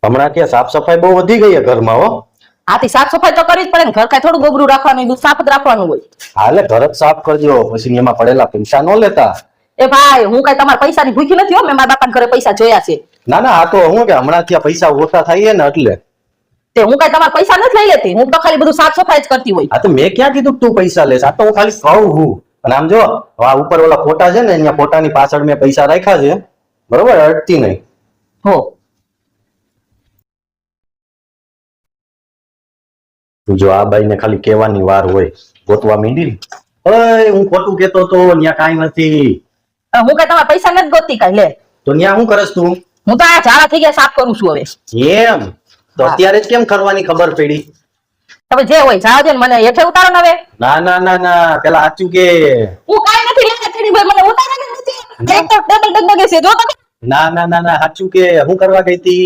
હમણાં કે સાફ સફાઈ બહુ વધી ગઈ છે ઘરમાં હો. આથી સાફ સફાઈ તો કરવી જ પડે ને, ઘર કાંઈ થોડું ગોબરું રાખવાનું, બધું સાફ જ રાખવાનું હોય. હાલે ઘર જ સાફ કરજો, પછી એમાં પડેલા પૈસા ન લેતા. એ ભાઈ, હું કઈ તમારા પૈસાની ભૂખી નથી હો, મેં મારા બાપાના ઘરે પૈસા જોયા છે. ના ના, આ તો હું કે હમણાં ત્યાં પૈસા ઓછા થાય ને એટલે. તે હું કઈ તમારા પૈસા નથી લઈ લેતી, હું તો ખાલી બધું સાફ સફાઈ જ કરતી હોય. આ તો મેં ક્યાં કીધું તું પૈસા લેશ, આ તો હું ખાલી કહું હું. અને આમ જો આ ઉપર ઓલા ફોટા છે ને, અહીંયા ફોટાની પાછળ મેં પૈસા રાખ્યા છે, બરોબર, અડતી નહીં. હો જો આ બાઈ ને ખાલી કહેવાની વાર હોય, ગોતવા માંડી ને, ઓય હું ખોટું કેતો તો, ત્યાં કાંઈ નથી. હું કઈ તમારા પૈસા નથી ગોતતી કઈ લે. તો ત્યાં શું કરસ તું? હું તો આ ઝાડા થઈ ગયા સાફ કરું છું હવે. એમ તો અત્યારે જ કેમ કરવાની ખબર પડી? તમે જે હોય જાવ દે ને, મને હેઠે ઉતારો ને હવે. ના ના ના ના, પેલા સાચું કે. હું કાઈ નથી લેતા છેડી ભાઈ, મને ઉતારો ને નથી. એક તો ડબલ ડગડગે છે જો તમે. ના ના ના ના, સાચું કે હું કરવા ગઈ હતી?